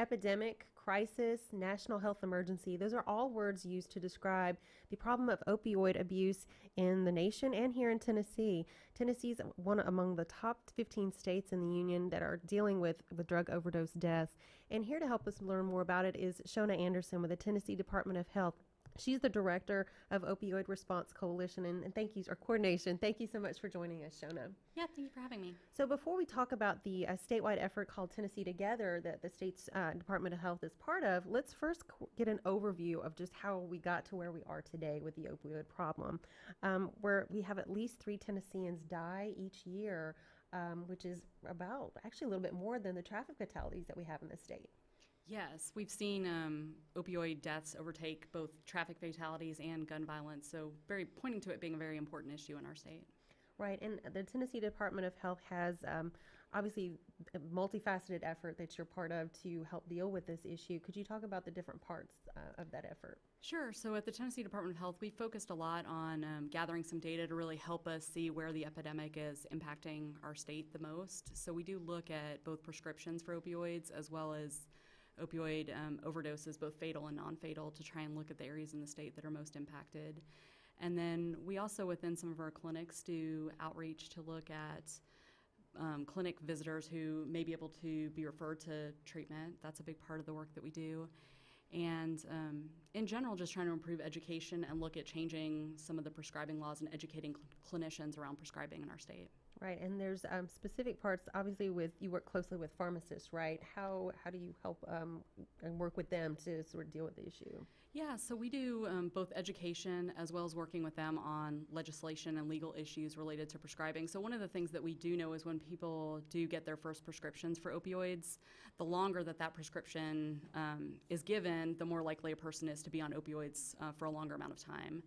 Epidemic, crisis, national health emergency, those are all words used to describe the problem of opioid abuse in the nation and here in Tennessee. Tennessee's one among the top 15 states in the union that are dealing with drug overdose deaths. And here to help us learn more about it is Shoana Anderson with the Tennessee Department of Health. She's the director of Opioid Response Coalition and thank you, or coordination. Thank you so much for joining us, Shoana. Yeah, thank you for having me. So before we talk about the statewide effort called Tennessee Together that the state's Department of Health is part of, let's first get an overview of just how we got to where we are today with the opioid problem, where we have at least 3 Tennesseans die each year, which is about actually a little bit more than the traffic fatalities that we have in the state. Yes, we've seen opioid deaths overtake both traffic fatalities and gun violence, so pointing to it being a very important issue in our state. Right, and the Tennessee Department of Health has obviously a multifaceted effort that you're part of to help deal with this issue. Could you talk about the different parts of that effort? Sure. So at the Tennessee Department of Health, we focused a lot on gathering some data to really help us see where the epidemic is impacting our state the most. So we do look at both prescriptions for opioids as well as opioid overdoses, both fatal and non-fatal, to try and look at the areas in the state that are most impacted. And then we also, within some of our clinics, do outreach to look at clinic visitors who may be able to be referred to treatment. That's a big part of the work that we do. And in general, just trying to improve education and look at changing some of the prescribing laws and educating clinicians around prescribing in our state. Right, and there's specific parts, obviously, you work closely with pharmacists, right? How do you help and work with them to sort of deal with the issue? Yeah, so we do both education as well as working with them on legislation and legal issues related to prescribing. So one of the things that we do know is when people do get their first prescriptions for opioids, the longer that prescription is given, the more likely a person is to be on opioids for a longer amount of time.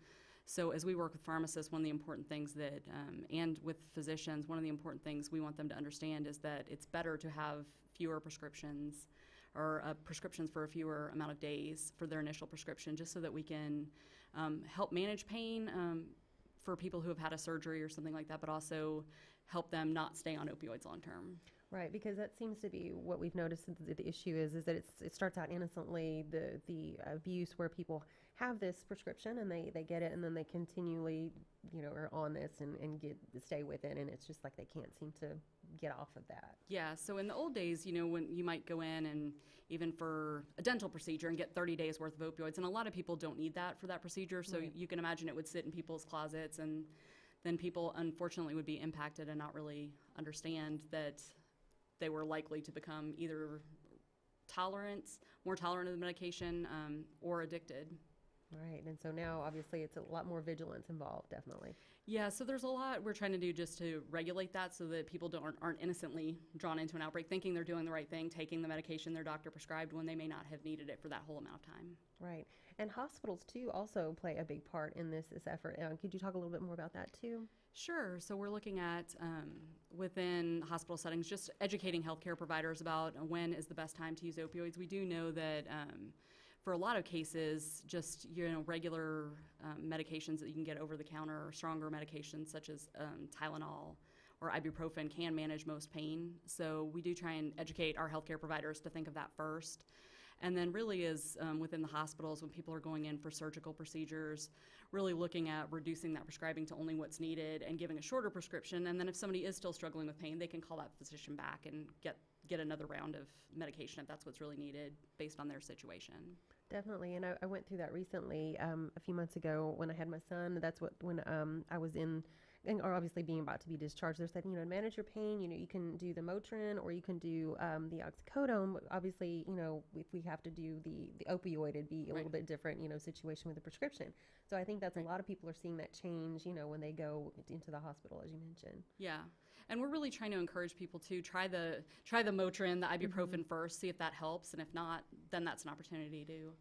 So as we work with pharmacists, one of the important things that, and with physicians, one of the important things we want them to understand is that it's better to have fewer prescriptions or prescriptions for a fewer amount of days for their initial prescription, just so that we can help manage pain for people who have had a surgery or something like that, but also help them not stay on opioids long term. Right, because that seems to be what we've noticed. The issue is that it starts out innocently, the abuse where people have this prescription and they get it and then they continually, are on this and stay with it, and it's just like they can't seem to get off of that. Yeah, so in the old days, when you might go in and even for a dental procedure and get 30 days worth of opioids, and a lot of people don't need that for that procedure, so you can imagine it would sit in people's closets, and then people unfortunately would be impacted and not really understand that they were likely to become either more tolerant of the medication, or addicted. Right, and so now obviously it's a lot more vigilance involved, definitely. Yeah, so there's a lot we're trying to do just to regulate that so that people aren't innocently drawn into an outbreak thinking they're doing the right thing, taking the medication their doctor prescribed when they may not have needed it for that whole amount of time. Right, and hospitals too also play a big part in this effort. Could you talk a little bit more about that too? Sure. So we're looking at, within hospital settings, just educating healthcare providers about when is the best time to use opioids. We do know that for a lot of cases, just regular medications that you can get over the counter or stronger medications such as Tylenol or ibuprofen can manage most pain. So we do try and educate our healthcare providers to think of that first. And then really is within the hospitals when people are going in for surgical procedures, really looking at reducing that prescribing to only what's needed and giving a shorter prescription. And then if somebody is still struggling with pain, they can call that physician back and get another round of medication if that's what's really needed based on their situation. Definitely, and I went through that recently a few months ago when I had my son. That's when I was or obviously being about to be discharged. They said, to manage your pain, you can do the Motrin or you can do the oxycodone. Obviously, if we have to do the opioid, it'd be a little bit different, situation with the prescription. So I think that's a lot of people are seeing that change, when they go into the hospital, as you mentioned. Yeah, and we're really trying to encourage people to try the Motrin, the ibuprofen first, see if that helps, and if not, then that's an opportunity to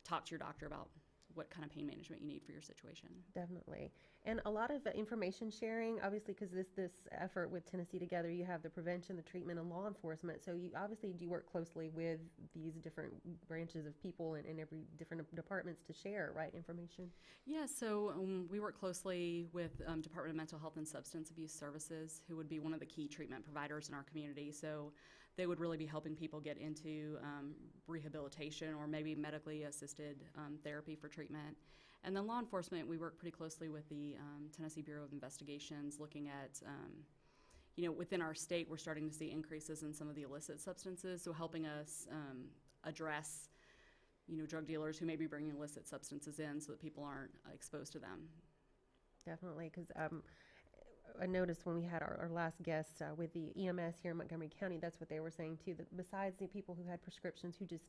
talk to your doctor about what kind of pain management you need for your situation. Definitely. And a lot of information sharing, obviously, because this effort with Tennessee Together, you have the prevention, the treatment, and law enforcement. So you obviously do work closely with these different branches of people and every different departments to share, right, information. Yeah, so we work closely with Department of Mental Health and Substance Abuse Services, who would be one of the key treatment providers in our community. So they would really be helping people get into rehabilitation or maybe medically assisted therapy for treatment. And then law enforcement, we work pretty closely with the Tennessee Bureau of Investigations, looking at, within our state, we're starting to see increases in some of the illicit substances, so helping us address, drug dealers who may be bringing illicit substances in so that people aren't exposed to them. Definitely, because I noticed when we had our last guest with the EMS here in Montgomery County, that's what they were saying too, that besides the people who had prescriptions who just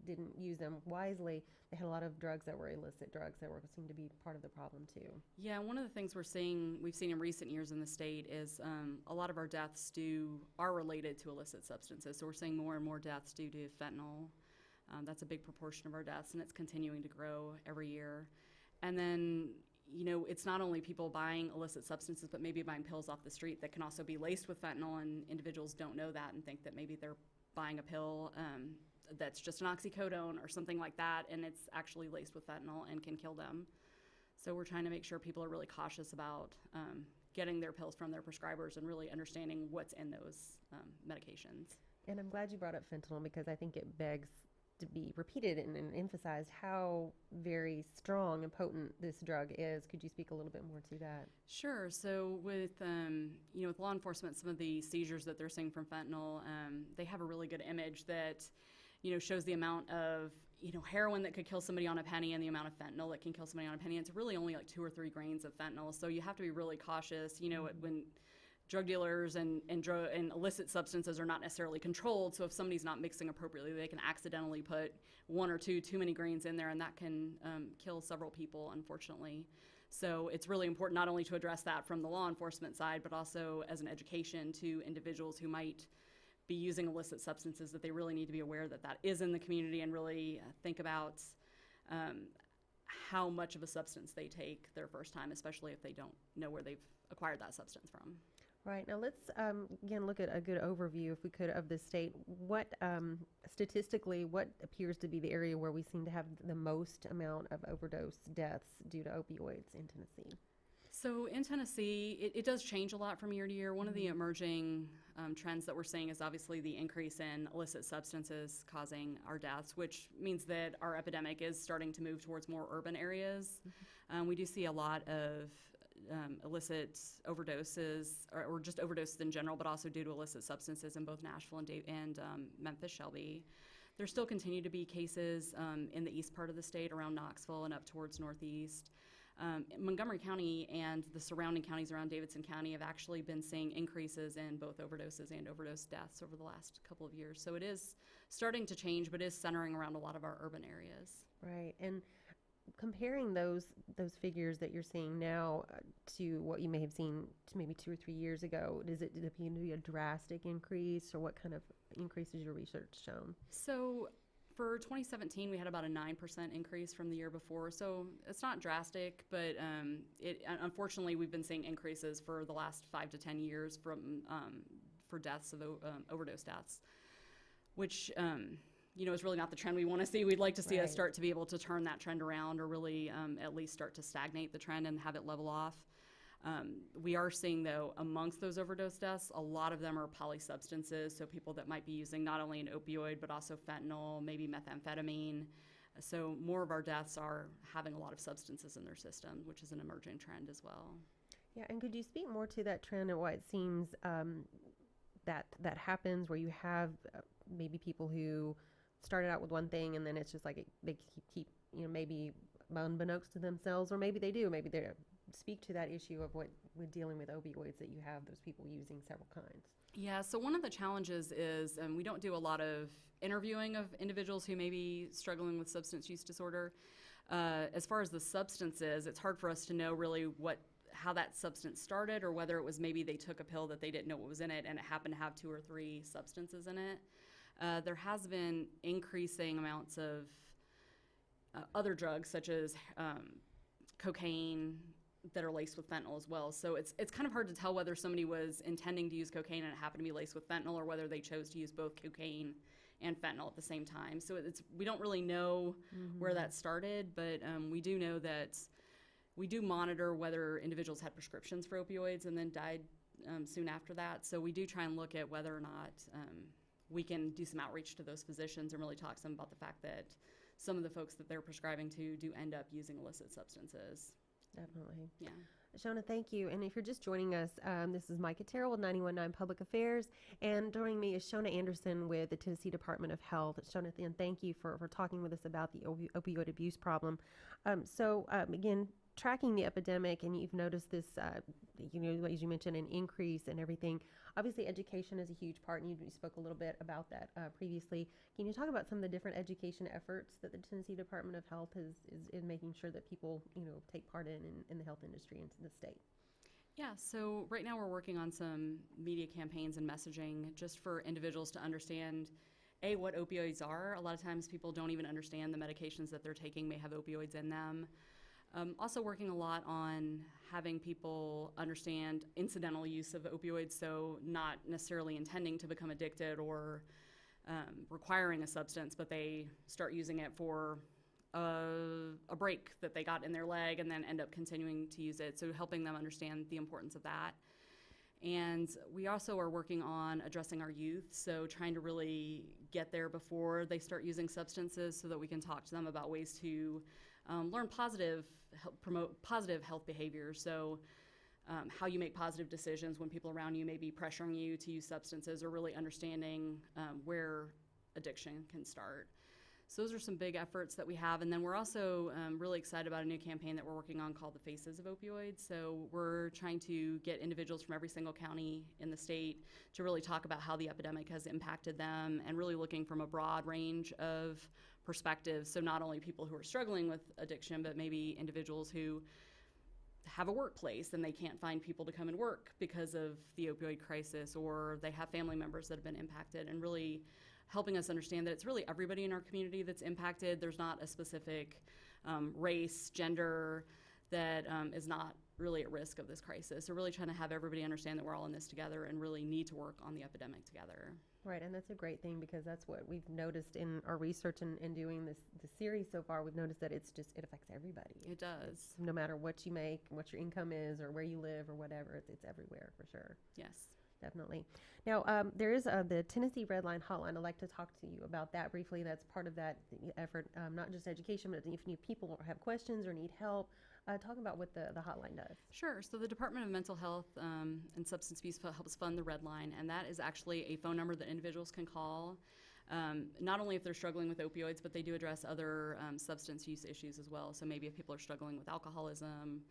didn't use them wisely, they had a lot of drugs that were illicit drugs that seemed to be part of the problem too. Yeah, one of the things we've seen in recent years in the state is a lot of our deaths are related to illicit substances. So we're seeing more and more deaths due to fentanyl. That's a big proportion of our deaths, and it's continuing to grow every year. And then it's not only people buying illicit substances, but maybe buying pills off the street that can also be laced with fentanyl, and individuals don't know that and think that maybe they're buying a pill that's just an oxycodone or something like that, and it's actually laced with fentanyl and can kill them. So we're trying to make sure people are really cautious about getting their pills from their prescribers and really understanding what's in those medications. And I'm glad you brought up fentanyl, because I think it begs to be repeated and emphasized how very strong and potent this drug is. Could you speak a little bit more to that? Sure. So with with law enforcement, some of the seizures that they're seeing from fentanyl, they have a really good image that shows the amount of heroin that could kill somebody on a penny and the amount of fentanyl that can kill somebody on a penny. It's really only like 2 or 3 grains of fentanyl. So you have to be really cautious. When drug dealers and illicit substances are not necessarily controlled, so if somebody's not mixing appropriately, they can accidentally put 1 or 2 too many grains in there, and that can kill several people, unfortunately. So it's really important not only to address that from the law enforcement side, but also as an education to individuals who might be using illicit substances, that they really need to be aware that that is in the community, and really think about how much of a substance they take their first time, especially if they don't know where they've acquired that substance from. Right. Now let's again look at a good overview, if we could, of the state. What statistically, what appears to be the area where we seem to have the most amount of overdose deaths due to opioids in Tennessee? So in Tennessee, it does change a lot from year to year. One of the emerging trends that we're seeing is obviously the increase in illicit substances causing our deaths, which means that our epidemic is starting to move towards more urban areas. We do see a lot of illicit overdoses, or just overdoses in general, but also due to illicit substances in both Nashville and Memphis, Shelby. There still continue to be cases in the east part of the state, around Knoxville and up towards northeast. Montgomery County and the surrounding counties around Davidson County have actually been seeing increases in both overdoses and overdose deaths over the last couple of years. So it is starting to change, but is centering around a lot of our urban areas. Right. And comparing those figures that you're seeing now to what you may have seen to maybe 2 or 3 years ago, did it appear to be a drastic increase, or what kind of increase has your research shown? So for 2017, we had about a 9% increase from the year before. So it's not drastic, but unfortunately, we've been seeing increases for the last 5 to 10 years for deaths of overdose deaths, which is really not the trend we want to see. We'd like to see us start to be able to turn that trend around, or really at least start to stagnate the trend and have it level off. We are seeing, though, amongst those overdose deaths, a lot of them are polysubstances, so people that might be using not only an opioid, but also fentanyl, maybe methamphetamine. So more of our deaths are having a lot of substances in their system, which is an emerging trend as well. Yeah, and could you speak more to that trend and why it seems that happens, where you have maybe people who started out with one thing, and then it's just like they keep maybe unbeknownst to themselves, or maybe they do, maybe they speak to that issue of what with dealing with opioids, that you have those people using several kinds. Yeah, so one of the challenges is we don't do a lot of interviewing of individuals who may be struggling with substance use disorder. As far as the substances, it's hard for us to know really how that substance started, or whether it was maybe they took a pill that they didn't know what was in it and it happened to have 2 or 3 substances in it. There has been increasing amounts of other drugs, such as cocaine, that are laced with fentanyl as well. So it's kind of hard to tell whether somebody was intending to use cocaine and it happened to be laced with fentanyl, or whether they chose to use both cocaine and fentanyl at the same time. So we don't really know where that started, but we do know that we do monitor whether individuals had prescriptions for opioids and then died soon after that. So we do try and look at whether or not we can do some outreach to those physicians and really talk to them about the fact that some of the folks that they're prescribing to do end up using illicit substances. Definitely. Yeah. Shoana, thank you. And if you're just joining us, this is Micca Terrell with 91.9 Public Affairs. And joining me is Shoana Anderson with the Tennessee Department of Health. Shoana, thank you for talking with us about the opioid abuse problem. Again, tracking the epidemic, and you've noticed this, as you mentioned, an increase and everything. Obviously, education is a huge part, and you spoke a little bit about that previously. Can you talk about some of the different education efforts that the Tennessee Department of Health is in making sure that people, take part in the health industry and the state? Yeah, so right now we're working on some media campaigns and messaging just for individuals to understand, A, what opioids are. A lot of times people don't even understand the medications that they're taking may have opioids in them. Also working a lot on having people understand incidental use of opioids, so not necessarily intending to become addicted or requiring a substance, but they start using it for a break that they got in their leg and then end up continuing to use it, so helping them understand the importance of that. And we also are working on addressing our youth, so trying to really get there before they start using substances so that we can talk to them about ways to learn promote positive health behaviors. So how you make positive decisions when people around you may be pressuring you to use substances, or really understanding where addiction can start. So those are some big efforts that we have. And then we're also really excited about a new campaign that we're working on called the Faces of Opioids. So we're trying to get individuals from every single county in the state to really talk about how the epidemic has impacted them, and really looking from a broad range of perspectives. So not only people who are struggling with addiction, but maybe individuals who have a workplace and they can't find people to come and work because of the opioid crisis, or they have family members that have been impacted, and really helping us understand that it's really everybody in our community that's impacted. There's not a specific race, gender that is not really at risk of this crisis. So really trying to have everybody understand that we're all in this together and really need to work on the epidemic together. Right, and that's a great thing, because that's what we've noticed in our research and doing this series so far. We've noticed that it affects everybody. It does. No matter what you make, what your income is, or where you live, or whatever, it's everywhere for sure. Yes. Definitely. Now, there is the Tennessee Red Line Hotline. I'd like to talk to you about that briefly. That's part of that effort, not just education, but if people have questions or need help, talk about what the hotline does. Sure. So the Department of Mental Health and Substance Abuse helps fund the Red Line, and that is actually a phone number that individuals can call, not only if they're struggling with opioids, but they do address other substance use issues as well. So maybe if people are struggling with alcoholism,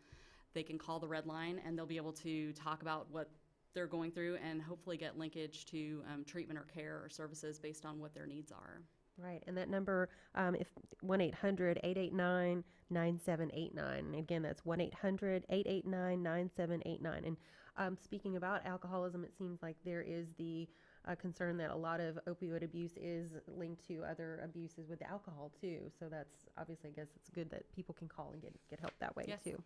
they can call the Red Line, and they'll be able to talk about what they're going through and hopefully get linkage to treatment or care or services based on what their needs are. Right, and that number, if 1-800-889-9789. Again, that's 1-800-889-9789. And speaking about alcoholism, it seems like there is the concern that a lot of opioid abuse is linked to other abuses with alcohol too. So that's obviously, I guess it's good that people can call and get help that way. Yes. Too.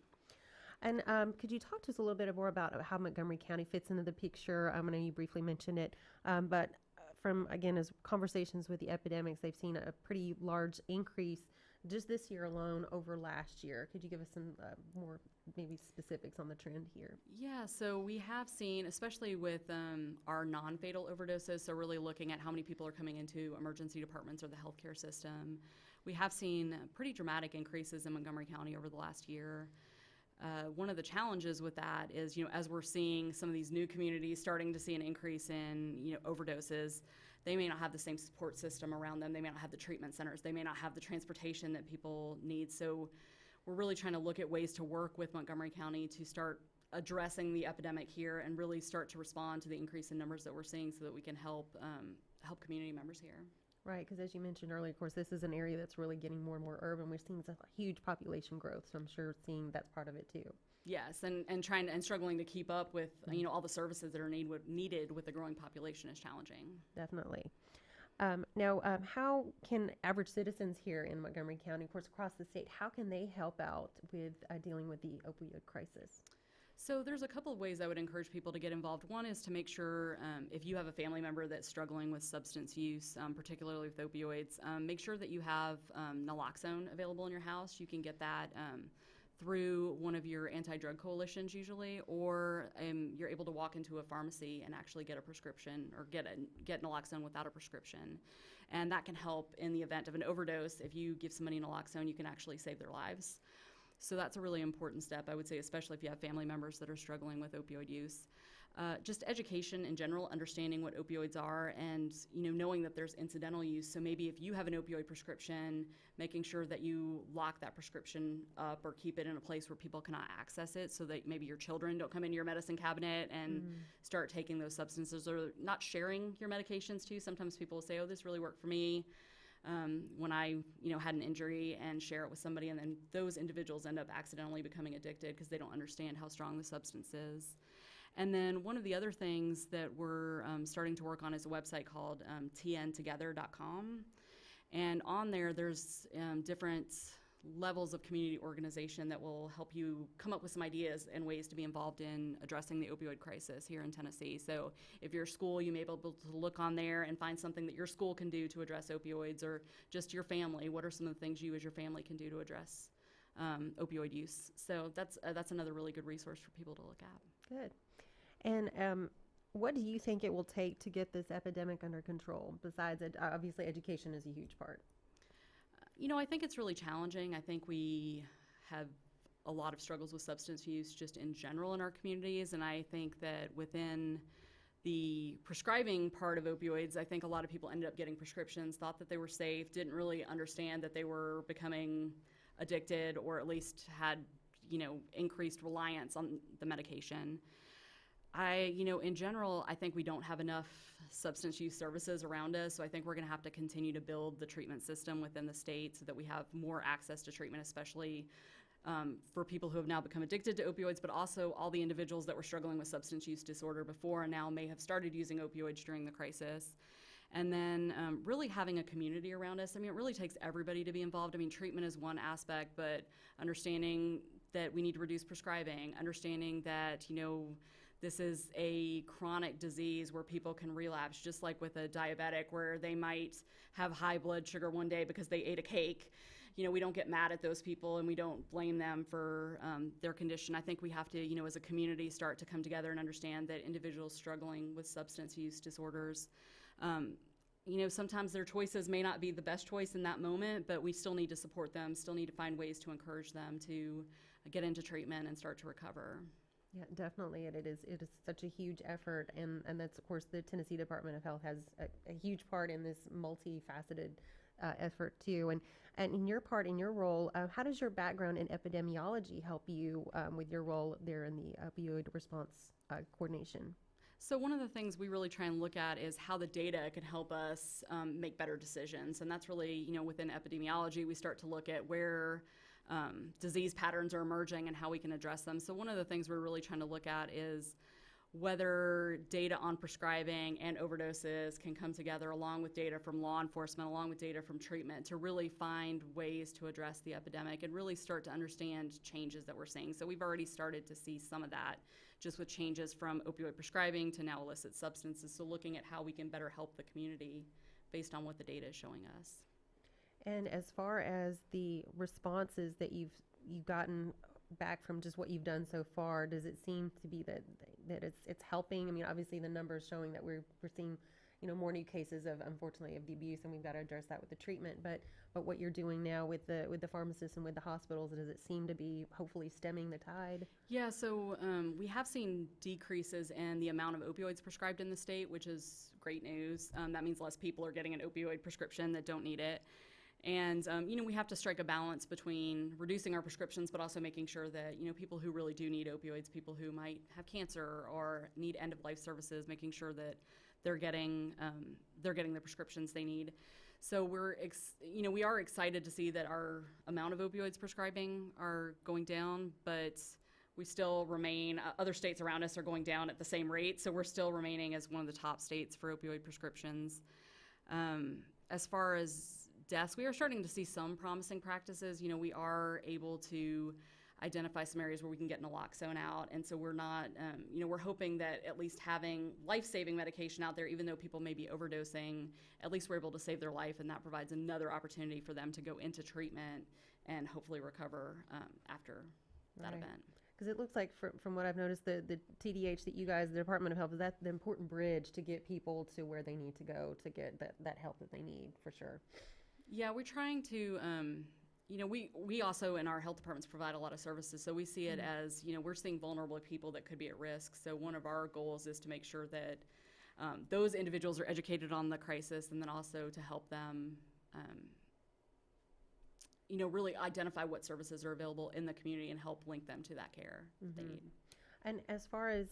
And could you talk to us a little bit more about how Montgomery County fits into the picture? I know you briefly mentioned it, but from, again, as conversations with the epidemics, they've seen a pretty large increase just this year alone over last year. Could you give us some more maybe specifics on the trend here? Yeah, so we have seen, especially with our non-fatal overdoses, so really looking at how many people are coming into emergency departments or the healthcare system, we have seen pretty dramatic increases in Montgomery County over the last year. One of the challenges with that is, as we're seeing some of these new communities starting to see an increase in, overdoses, they may not have the same support system around them. They may not have the treatment centers. They may not have the transportation that people need. So we're really trying to look at ways to work with Montgomery County to start addressing the epidemic here and really start to respond to the increase in numbers that we're seeing so that we can help community members here. Right, because as you mentioned earlier, of course, this is an area that's really getting more and more urban. We're seeing a huge population growth, so I'm sure seeing that's part of it too. Yes, and struggling to keep up with all the services that are needed with the growing population is challenging. Definitely. Now, how can average citizens here in Montgomery County, of course, across the state, how can they help out with dealing with the opioid crisis? So there's a couple of ways I would encourage people to get involved. One is to make sure if you have a family member that's struggling with substance use, particularly with opioids, make sure that you have naloxone available in your house. You can get that through one of your anti-drug coalitions usually, or you're able to walk into a pharmacy and actually get a prescription or get naloxone without a prescription. And that can help in the event of an overdose. If you give somebody naloxone, you can actually save their lives. So that's a really important step, I would say, especially if you have family members that are struggling with opioid use. Just education in general, understanding what opioids are, and knowing that there's incidental use. So maybe if you have an opioid prescription, making sure that you lock that prescription up or keep it in a place where people cannot access it, so that maybe your children don't come into your medicine cabinet and start taking those substances, or not sharing your medications too. Sometimes people will say, "Oh, this really worked for me." When I, had an injury, and share it with somebody, and then those individuals end up accidentally becoming addicted because they don't understand how strong the substance is. And then one of the other things that we're starting to work on is a website called tntogether.com. And on there's different levels of community organization that will help you come up with some ideas and ways to be involved in addressing the opioid crisis here in Tennessee. So if you're a school, you may be able to look on there and find something that your school can do to address opioids, or just your family. What are some of the things you as your family can do to address opioid use? So that's another really good resource for people to look at. Good. And what do you think it will take to get this epidemic under control? Besides, obviously, education is a huge part. I think it's really challenging. I think we have a lot of struggles with substance use just in general in our communities, and I think that within the prescribing part of opioids, I think a lot of people ended up getting prescriptions, thought that they were safe, didn't really understand that they were becoming addicted, or at least had, increased reliance on the medication. In general, I think we don't have enough substance use services around us, so I think we're going to have to continue to build the treatment system within the state so that we have more access to treatment, especially for people who have now become addicted to opioids, but also all the individuals that were struggling with substance use disorder before and now may have started using opioids during the crisis. And then really having a community around us. It really takes everybody to be involved. Treatment is one aspect, but understanding that we need to reduce prescribing, understanding that, this is a chronic disease where people can relapse, just like with a diabetic, where they might have high blood sugar one day because they ate a cake. We don't get mad at those people, and we don't blame them for their condition. I think we have to, as a community, start to come together and understand that individuals struggling with substance use disorders, sometimes their choices may not be the best choice in that moment, but we still need to support them, still need to find ways to encourage them to get into treatment and start to recover. Yeah, definitely. It is such a huge effort, and that's, of course, the Tennessee Department of Health has a huge part in this multifaceted effort too. And in your role, how does your background in epidemiology help you with your role there in the opioid response coordination? So one of the things we really try and look at is how the data can help us make better decisions, and that's really, within epidemiology, we start to look at where disease patterns are emerging and how we can address them. So one of the things we're really trying to look at is whether data on prescribing and overdoses can come together along with data from law enforcement, along with data from treatment, to really find ways to address the epidemic and really start to understand changes that we're seeing. So we've already started to see some of that just with changes from opioid prescribing to now illicit substances. So looking at how we can better help the community based on what the data is showing us. And as far as the responses that you've gotten back from just what you've done so far, does it seem to be that it's helping? Obviously the numbers showing that we're seeing, more new cases of, unfortunately, of the abuse, and we've got to address that with the treatment. But what you're doing now with the pharmacists and with the hospitals, does it seem to be hopefully stemming the tide? Yeah, so we have seen decreases in the amount of opioids prescribed in the state, which is great news. That means less people are getting an opioid prescription that don't need it. And, we have to strike a balance between reducing our prescriptions, but also making sure that, people who really do need opioids, people who might have cancer or need end-of-life services, making sure that they're getting the prescriptions they need. So we are excited to see that our amount of opioids prescribing are going down, but we still remain, other states around us are going down at the same rate, so we're still remaining as one of the top states for opioid prescriptions. As far as deaths, we are starting to see some promising practices. We are able to identify some areas where we can get naloxone out. And so we're not, we're hoping that at least having life-saving medication out there, even though people may be overdosing, at least we're able to save their life, and that provides another opportunity for them to go into treatment and hopefully recover after that event. Because it looks like from what I've noticed, the TDH that you guys, the Department of Health, is that the important bridge to get people to where they need to go to get that help that they need, for sure. Yeah, we're trying to, we also in our health departments provide a lot of services. So we see it as, we're seeing vulnerable people that could be at risk. So one of our goals is to make sure that those individuals are educated on the crisis, and then also to help them, really identify what services are available in the community and help link them to that care they need. And as far as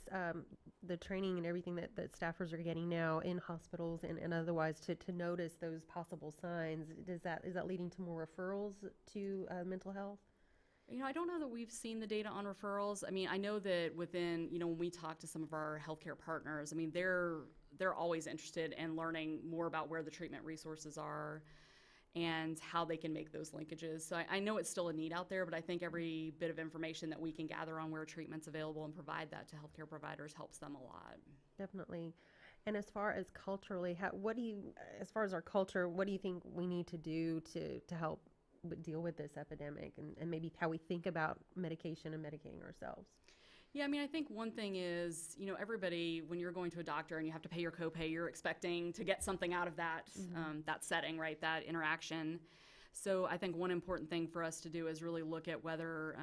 the training and everything that staffers are getting now in hospitals and otherwise to notice those possible signs, is that leading to more referrals to mental health? I don't know that we've seen the data on referrals. I mean, I know that within, when we talk to some of our healthcare partners, I mean, they're always interested in learning more about where the treatment resources are and how they can make those linkages. So I know it's still a need out there, but I think every bit of information that we can gather on where treatment's available and provide that to healthcare providers helps them a lot. Definitely. And as far as culturally, as far as our culture, what do you think we need to do to help deal with this epidemic and maybe how we think about medication and medicating ourselves? Yeah, I mean, I think one thing is, everybody, when you're going to a doctor and you have to pay your copay, you're expecting to get something out of that, that setting, right, that interaction. So I think one important thing for us to do is really look at whether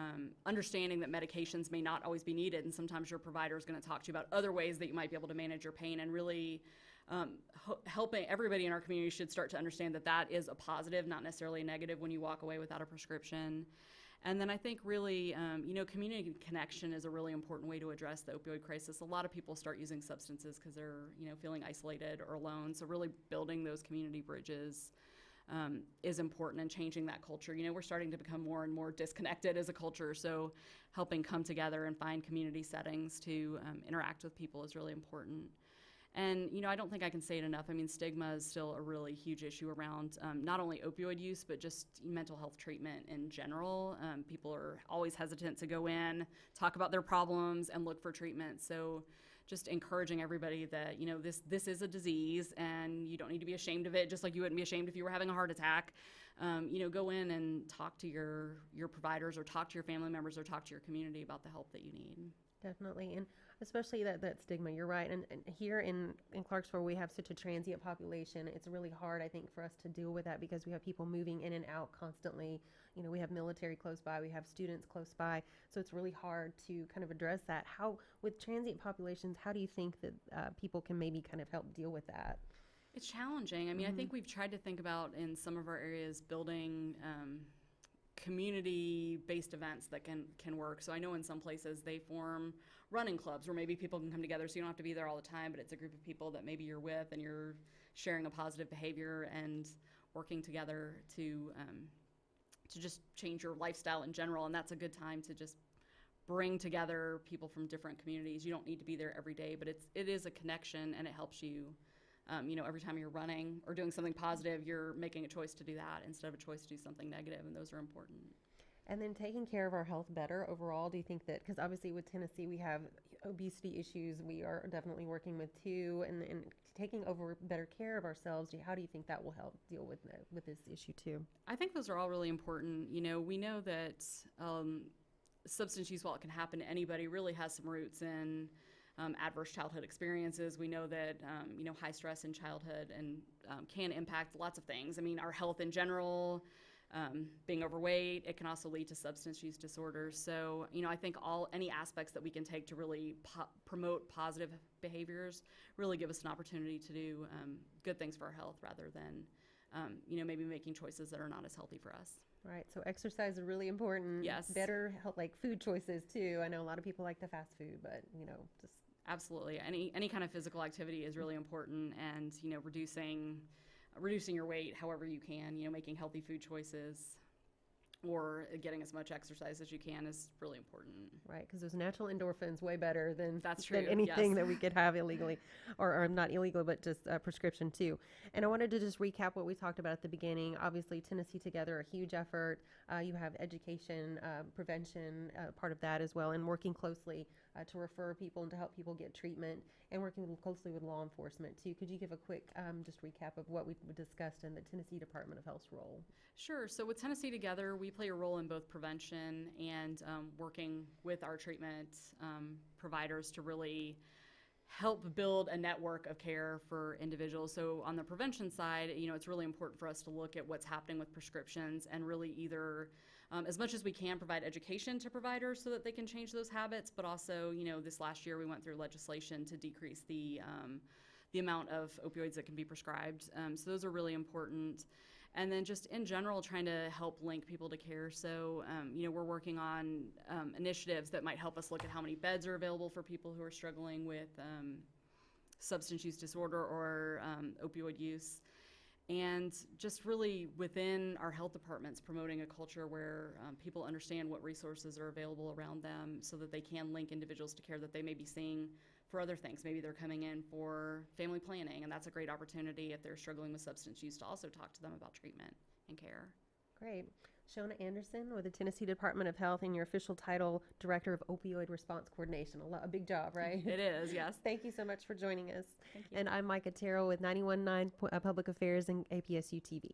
understanding that medications may not always be needed, and sometimes your provider is going to talk to you about other ways that you might be able to manage your pain, and really helping everybody in our community should start to understand that that is a positive, not necessarily a negative when you walk away without a prescription. And then I think really, community connection is a really important way to address the opioid crisis. A lot of people start using substances because they're, feeling isolated or alone. So really building those community bridges is important, and changing that culture. We're starting to become more and more disconnected as a culture. So helping come together and find community settings to interact with people is really important. And, I don't think I can say it enough. I mean, stigma is still a really huge issue around not only opioid use, but just mental health treatment in general. People are always hesitant to go in, talk about their problems, and look for treatment. So just encouraging everybody that, this is a disease, and you don't need to be ashamed of it, just like you wouldn't be ashamed if you were having a heart attack. Go in and talk to your providers, or talk to your family members, or talk to your community about the help that you need. Definitely. And especially that stigma, you're right. And here in Clarksville, we have such a transient population. It's really hard, I think, for us to deal with that because we have people moving in and out constantly. We have military close by, we have students close by. So it's really hard to kind of address that. How, with transient populations, how do you think that people can maybe kind of help deal with that? It's challenging. I mean, I think we've tried to think about in some of our areas building community-based events that can work. So I know in some places they form running clubs where maybe people can come together, so you don't have to be there all the time, but it's a group of people that maybe you're with and you're sharing a positive behavior and working together to just change your lifestyle in general. And that's a good time to just bring together people from different communities. You don't need to be there every day, but it is a connection, and it helps you. Every time you're running or doing something positive, you're making a choice to do that instead of a choice to do something negative, and those are important. And then taking care of our health better overall, do you think that, because obviously with Tennessee we have obesity issues we are definitely working with too, and taking over better care of ourselves, how do you think that will help deal with this issue too? I think those are all really important. We know that substance use, while it can happen to anybody, really has some roots in adverse childhood experiences. We know that, high stress in childhood and can impact lots of things. I mean, our health in general, being overweight, it can also lead to substance use disorders. So, I think any aspects that we can take to really promote positive behaviors really give us an opportunity to do good things for our health rather than, maybe making choices that are not as healthy for us. Right. So exercise is really important. Yes. Better health, like food choices too. I know a lot of people like the fast food, but just absolutely any kind of physical activity is really important, and reducing your weight however you can. Making healthy food choices or getting as much exercise as you can is really important. Right, because those natural endorphins way better than That's true, than anything yes. that we could have illegally, or not illegally, but just prescription too. And I wanted to just recap what we talked about at the beginning. Obviously, Tennessee Together, a huge effort. You have education, prevention, part of that as well, and working closely to refer people and to help people get treatment, and working closely with law enforcement too. Could you give a quick just recap of what we discussed in the Tennessee Department of Health's role? Sure. So with Tennessee Together, we play a role in both prevention and working with our treatment providers to really help build a network of care for individuals. So on the prevention side, it's really important for us to look at what's happening with prescriptions and really either, as much as we can, provide education to providers so that they can change those habits, but also, this last year we went through legislation to decrease the amount of opioids that can be prescribed. So those are really important. And then just in general, trying to help link people to care. So, we're working on initiatives that might help us look at how many beds are available for people who are struggling with substance use disorder or opioid use. And just really within our health departments, promoting a culture where people understand what resources are available around them so that they can link individuals to care that they may be seeing for other things. Maybe they're coming in for family planning, and that's a great opportunity if they're struggling with substance use to also talk to them about treatment and care. Great. Shoana Anderson with the Tennessee Department of Health, and your official title, Director of Opioid Response Coordination. A big job, right? It is, yes. Thank you so much for joining us. Thank you. And I'm Micca Terrell with 91.9 Public Affairs and APSU-TV.